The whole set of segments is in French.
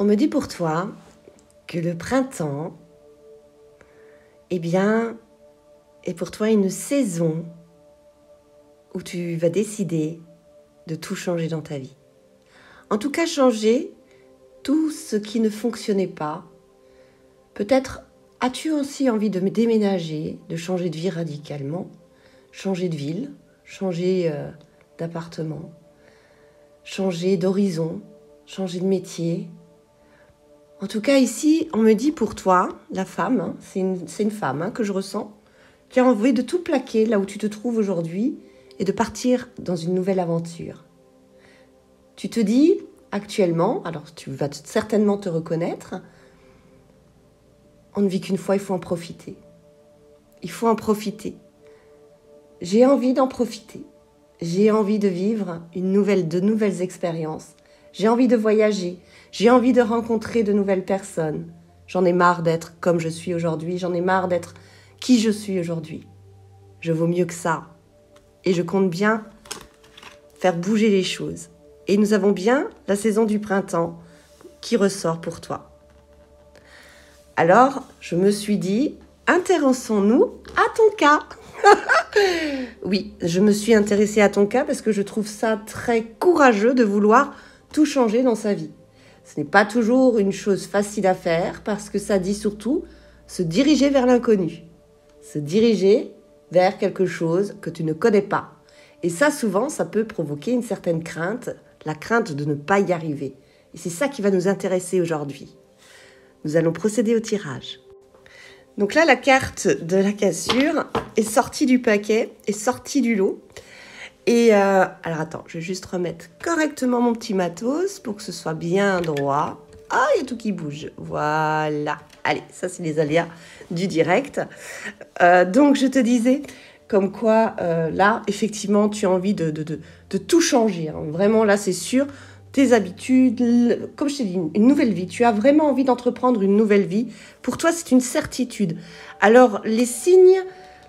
On me dit pour toi que le printemps, eh bien, est pour toi une saison où tu vas décider de tout changer dans ta vie. En tout cas, changer tout ce qui ne fonctionnait pas. Peut-être as-tu aussi envie de déménager, de changer de vie radicalement, changer de ville, changer d'appartement, changer d'horizon, changer de métier. En tout cas, ici, on me dit pour toi, la femme, hein, c'est une femme que je ressens, qui a envie de tout plaquer là où tu te trouves aujourd'hui et de partir dans une nouvelle aventure. Tu te dis actuellement, alors tu vas certainement te reconnaître, on ne vit qu'une fois, il faut en profiter. Il faut en profiter. J'ai envie d'en profiter. J'ai envie de vivre de nouvelles expériences. J'ai envie de voyager. J'ai envie de rencontrer de nouvelles personnes. J'en ai marre d'être comme je suis aujourd'hui. J'en ai marre d'être qui je suis aujourd'hui. Je vaux mieux que ça. Et je compte bien faire bouger les choses. Et nous avons bien la saison du printemps qui ressort pour toi. Alors, je me suis dit, intéressons-nous à ton cas. Oui, je me suis intéressée à ton cas parce que je trouve ça très courageux de vouloir tout changer dans sa vie. Ce n'est pas toujours une chose facile à faire parce que ça dit surtout se diriger vers l'inconnu. Se diriger vers quelque chose que tu ne connais pas. Et ça, souvent, ça peut provoquer une certaine crainte, la crainte de ne pas y arriver. Et c'est ça qui va nous intéresser aujourd'hui. Nous allons procéder au tirage. Donc là, la carte de la cassure est sortie du paquet, est sortie du lot. Et alors attends, je vais juste remettre correctement mon petit matos pour que ce soit bien droit. Ah, il y a tout qui bouge. Voilà. Allez, ça c'est les aléas du direct. Donc je te disais, comme quoi là, effectivement, tu as envie de tout changer. Hein. Vraiment, là, c'est sûr. Tes habitudes, comme je t'ai dit, une nouvelle vie. Tu as vraiment envie d'entreprendre une nouvelle vie. Pour toi, c'est une certitude. Alors, les signes,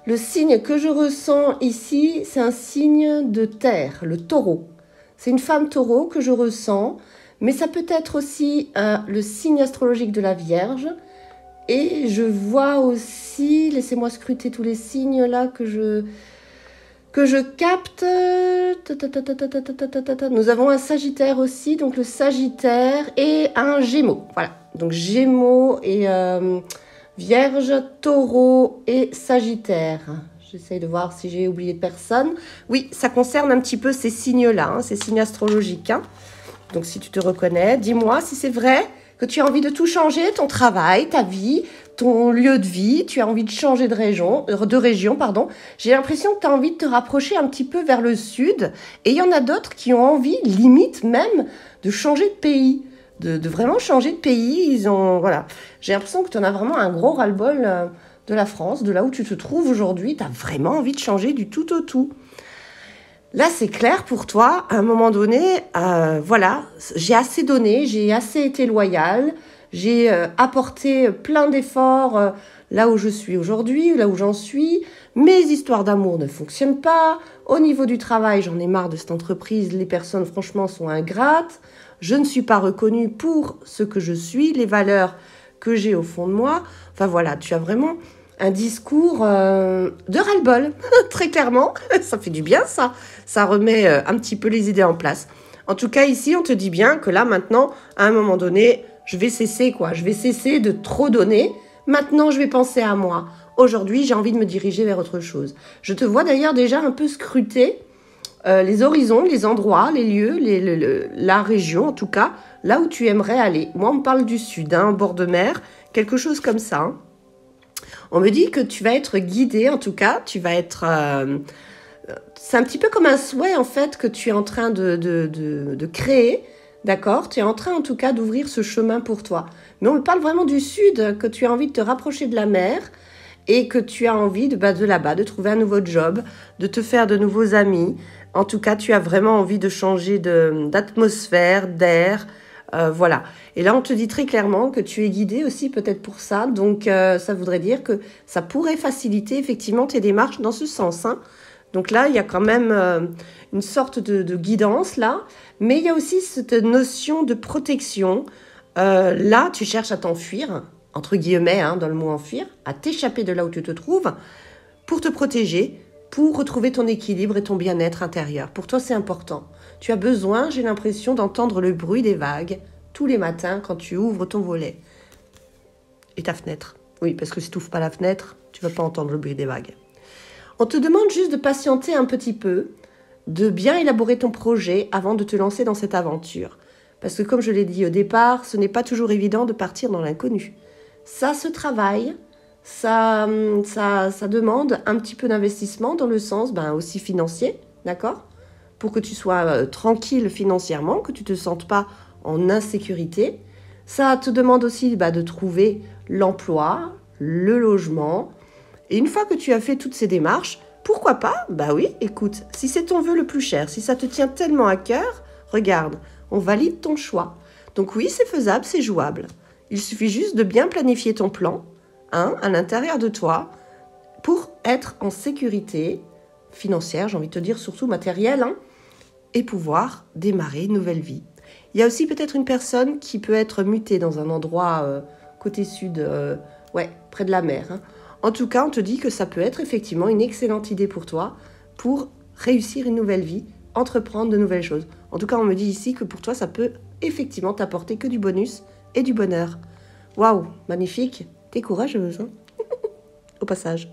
le signe que je ressens ici, c'est un signe de terre, le taureau. C'est une femme taureau que je ressens, mais ça peut être aussi le signe astrologique de la Vierge. Et je vois aussi, laissez-moi scruter tous les signes là que je capte. Nous avons un Sagittaire aussi, donc le Sagittaire et un Gémeaux. Voilà, donc Gémeaux et Vierge, Taureau et Sagittaire. J'essaie de voir si j'ai oublié de personne. Oui, ça concerne un petit peu ces signes-là, hein, ces signes astrologiques. Hein. Donc si tu te reconnais, dis-moi si c'est vrai que tu as envie de tout changer, ton travail, ta vie, ton lieu de vie, tu as envie de changer de région. J'ai l'impression que tu as envie de te rapprocher un petit peu vers le sud. Et il y en a d'autres qui ont envie, limite même, de changer de pays. De vraiment changer de pays. Voilà. J'ai l'impression que tu en as vraiment un gros ras-le-bol de la France, de là où tu te trouves aujourd'hui. Tu as vraiment envie de changer du tout au tout. Là, c'est clair pour toi, à un moment donné, voilà, j'ai assez donné, j'ai assez été loyale, j'ai apporté plein d'efforts là où je suis aujourd'hui, là où j'en suis. Mes histoires d'amour ne fonctionnent pas. Au niveau du travail, j'en ai marre de cette entreprise. Les personnes, franchement, sont ingrates. Je ne suis pas reconnue pour ce que je suis, les valeurs que j'ai au fond de moi. Enfin voilà, tu as vraiment un discours de ras-le-bol, très clairement. Ça fait du bien, ça. Ça remet un petit peu les idées en place. En tout cas, ici, on te dit bien que là, maintenant, à un moment donné, je vais cesser, quoi. Je vais cesser de trop donner. Maintenant, je vais penser à moi. Aujourd'hui, j'ai envie de me diriger vers autre chose. Je te vois d'ailleurs déjà un peu scruter les horizons, les endroits, les lieux, la région, en tout cas, là où tu aimerais aller. Moi, on me parle du sud, hein, bord de mer, quelque chose comme ça, hein. On me dit que tu vas être guidée, en tout cas, tu vas être... c'est un petit peu comme un souhait, en fait, que tu es en train de créer, d'accord? Tu es en train, en tout cas, d'ouvrir ce chemin pour toi. Mais on me parle vraiment du sud, que tu as envie de te rapprocher de la mer et que tu as envie de là-bas, de trouver un nouveau job, de te faire de nouveaux amis. En tout cas, tu as vraiment envie de changer d'atmosphère, d'air, voilà. Et là, on te dit très clairement que tu es guidé aussi peut-être pour ça. Donc, ça voudrait dire que ça pourrait faciliter effectivement tes démarches dans ce sens. Hein. Donc là, il y a quand même une sorte de guidance là. Mais il y a aussi cette notion de protection, Là, tu cherches à t'enfuir, entre guillemets, hein, dans le mot enfuir, à t'échapper de là où tu te trouves, pour te protéger, pour retrouver ton équilibre et ton bien-être intérieur. Pour toi, c'est important. Tu as besoin, j'ai l'impression, d'entendre le bruit des vagues tous les matins quand tu ouvres ton volet et ta fenêtre. Oui, parce que si tu n'ouvres pas la fenêtre, tu ne vas pas entendre le bruit des vagues. On te demande juste de patienter un petit peu, de bien élaborer ton projet avant de te lancer dans cette aventure. Parce que comme je l'ai dit au départ, ce n'est pas toujours évident de partir dans l'inconnu. Ça se travaille, ça demande un petit peu d'investissement dans le sens aussi financier, d'accord? Pour que tu sois tranquille financièrement, que tu ne te sentes pas en insécurité. Ça te demande aussi de trouver l'emploi, le logement. Et une fois que tu as fait toutes ces démarches, pourquoi pas? Bah oui, écoute, si c'est ton vœu le plus cher, si ça te tient tellement à cœur, regarde, on valide ton choix. Donc oui, c'est faisable, c'est jouable. Il suffit juste de bien planifier ton plan, à l'intérieur de toi, pour être en sécurité financière, j'ai envie de te dire surtout matérielle, et pouvoir démarrer une nouvelle vie. Il y a aussi peut-être une personne qui peut être mutée dans un endroit côté sud, près de la mer. En tout cas, on te dit que ça peut être effectivement une excellente idée pour toi pour réussir une nouvelle vie, entreprendre de nouvelles choses. En tout cas, on me dit ici que pour toi, ça peut effectivement t'apporter que du bonus et du bonheur. Waouh, magnifique. T'es courageuse, au passage.